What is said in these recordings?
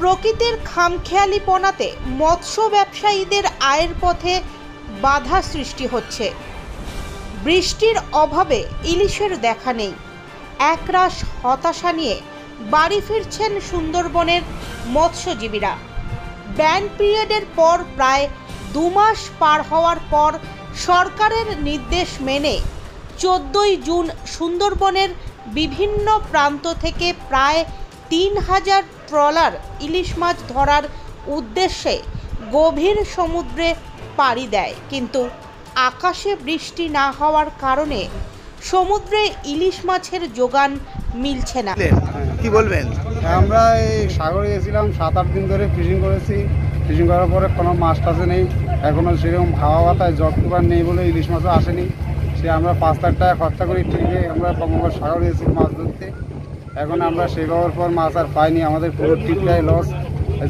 প্রকৃতির খামখেয়ালিপনাতে মৎস্য ব্যবসায়ীদের আয়ের পথে বাধা সৃষ্টি হচ্ছে। বৃষ্টির অভাবে ইলিশের দেখা নেই। একরাশ হতাশা নিয়ে বাড়ি ফিরছেন সুন্দরবনের মৎস্যজীবীরা। ব্যান পিরিয়ডের পর প্রায় 2 মাস পার হওয়ার পর সরকারের নির্দেশ মেনে 14ই জুন সুন্দরবনের বিভিন্ন প্রান্ত থেকে প্রায় 3000 ট্রলার ইলিশ মাছ ধরার উদ্দেশ্যে গভীর সমুদ্রে পাড়ি দেয়, কিন্তু আকাশে বৃষ্টি না হওয়ার কারণে সমুদ্রে ইলিশ মাছের যোগান মিলছে না। কি বলবেন? আমরা এই সাগরে গেছিলাম, 7-8 দিন ধরে ফিশিং করেছি। ফিশিং করার পরে কোনো মাছ টাছে নেই, এখনও সেরকম হাওয়া বাতায় জটকুবার নেই বলে ইলিশ মাছও আসেনি। সে আমরা 5 লাখ টাকা খরচা করি ঠিকই আমরা বঙ্গোপসাগর সাগরে গেছি মাছ ধরতে। এখন আমরা সে পাওয়ার পর মাছ আর পাইনি, আমাদের পুরো ট্রিপটাই লস।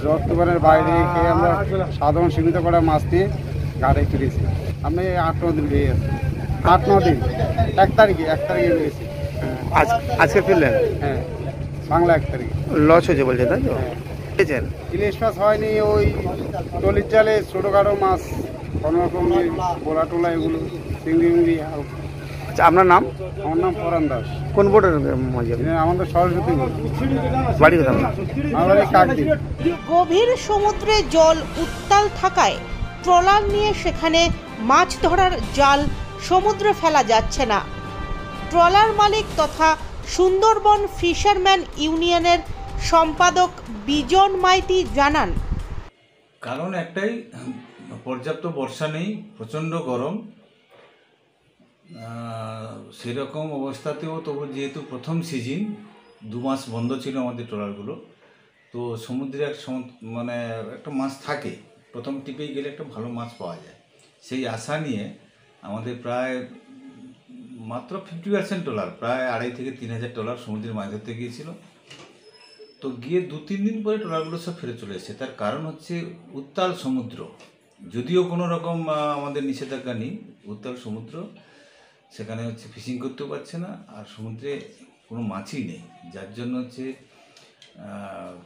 জটকুবারের বাইরে খেয়ে আমরা সাধারণ সীমিত করা মাছ নিয়ে ঘাটে ফিরেছি। আমি 8-9 দিন পেয়ে গেছি, 8-9 দিন। 1 তারিখে পেয়েছি। আজকে ফিরলেন? হ্যাঁ, বাংলা 1 তারিখে। লস হয়েছে বলছে, তাই তো? ইলিশ মাছ হয়নি, ওই টলির জালে ছোটোখাটো মাছ কোনোরকম বোলা টোলা এগুলো, চিংড়ি মিংড়ি। আচ্ছা, আপনার নাম? আমার নাম পরান দাস। কোন বোর্ডের মাঝে? আমাদের সরস্বতী বোর্ড। বাড়ি কোথাও? আমার বাড়ি কাকদ্বীপ। গভীর সমুদ্রে জল উত্তাল থাকায় ট্রলার নিয়ে সেখানে মাছ ধরার জাল সমুদ্রে ফেলা যাচ্ছে না। ট্রলার মালিক তথা সুন্দরবন ফিশারম্যান ইউনিয়নের সম্পাদক বিজন মাইতি জানান, কারণ একটাই, পর্যাপ্ত বর্ষা নেই, প্রচণ্ড গরম। সেরকম অবস্থাতেও তবু যেহেতু প্রথম সিজন, 2 মাস বন্ধ ছিল আমাদের ট্রলারগুলো, তো সমুদ্রে মানে একটা মাছ থাকে, প্রথম টিপেই গেলে একটা ভালো মাছ পাওয়া যায়। সেই আশা নিয়ে আমাদের প্রায় মাত্র 50% ট্রলার, প্রায় 2,500 থেকে 3,000 ট্রলার সমুদ্রের মাছ ধরতে গিয়েছিল। তো গিয়ে 2-3 দিন পরে ট্রলারগুলো সব ফিরে চলে এসেছে। তার কারণ হচ্ছে উত্তাল সমুদ্র। যদিও কোনো রকম আমাদের নিষেধাজ্ঞা নেই, উত্তাল সমুদ্র, সেখানে হচ্ছে ফিশিং করতেও পারছে না, আর সমুদ্রে কোনো মাছই নেই, যার জন্য হচ্ছে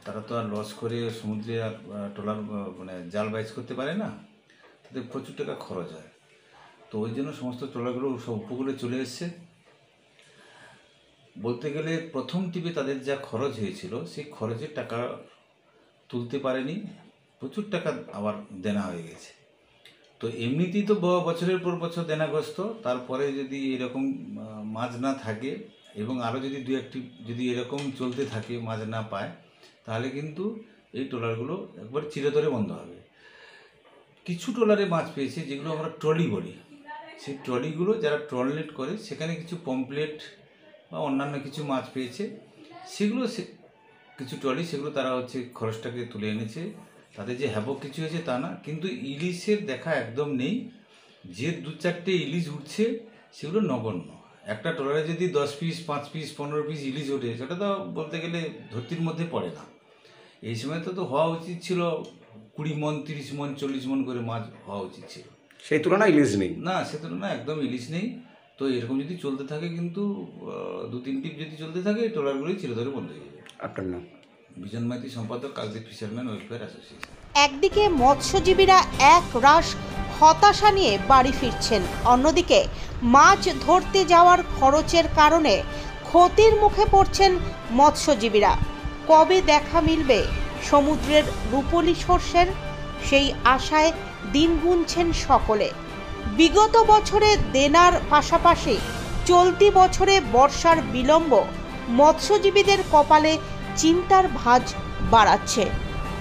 তারা তো আর লস করে সমুদ্রে আর ট্রলার মানে জাল বাইচ করতে পারে না, তাদের প্রচুর টাকা খরচ হয়। তো ওই জন্য সমস্ত ট্রলারগুলো সব উপকূলে চলে এসছে। বলতে গেলে প্রথম টিপে তাদের যা খরচ হয়েছিল, সেই খরচের টাকা তুলতে পারেনি, প্রচুর টাকা আবার দেনা হয়ে গেছে। তো এমনিতেই তো বছরের পর বছর দেনাগ্রস্ত, তারপরে যদি এরকম মাছ না থাকে এবং আরও যদি 2-1টি যদি এরকম চলতে থাকে, মাছ না পায়, তাহলে কিন্তু এই ট্রলারগুলো একবার চিরতরে বন্ধ হবে। কিছু ট্রলারে মাছ পেয়েছে যেগুলো আমরা ট্রলি বলি, সেই ট্রলিগুলো যারা ট্রলনেট করে সেখানে কিছু পমপ্লেট বা অন্যান্য কিছু মাছ পেয়েছে, সেগুলো কিছু ট্রলি সেগুলো তারা হচ্ছে খরচটাকে তুলে এনেছে। তাদের যে হ্যাবক কিছু হয়েছে তা না, কিন্তু ইলিশের দেখা একদম নেই। যে 2-4টে ইলিশ উঠছে সেগুলো নগণ্য। একটা ট্রলারে যদি 10 পিস, 5 পিস, 15 পিস ইলিশ ওঠে, সেটা তো বলতে গেলে ধরতির মধ্যে পড়ে না। এই সময় তো হওয়া উচিত ছিল 20 মন, 30 মন, 40 মন করে মাছ হওয়া উচিত ছিল। সেই তুলনায় ইলিশ নেই না, সে তুলনায় একদম ইলিশ নেই। তো এরকম যদি চলতে থাকে, কিন্তু 2-3 টিপ যদি চলতে থাকে, ট্রলারগুলোই চিরতরে বন্ধ হয়ে যাবে। আপনার নাম? বিজন মাইতি, সম্পাদক, কাকদ্বীপ ফিশারম্যান ওয়েলফেয়ার অ্যাসোসিয়েশন। একদিকে মৎস্যজীবীরা এক রাশ হতাশা নিয়ে বাড়ি ফিরছেন, অন্যদিকে মাছ ধরতে যাওয়ার খরচের কারণে ক্ষতির মুখে পড়ছেন মৎস্যজীবীরা। কবে দেখা মিলবে সমুদ্রের রূপলি সর্ষের, সেই আশায় দিন গুনছেন সকলে। বিগত বছরে দেনার পাশাপাশি চলতি বছরে বর্ষার বিলম্ব মৎস্যজীবীদের কপালে চিন্তার ভাঁজ বাড়াচ্ছে।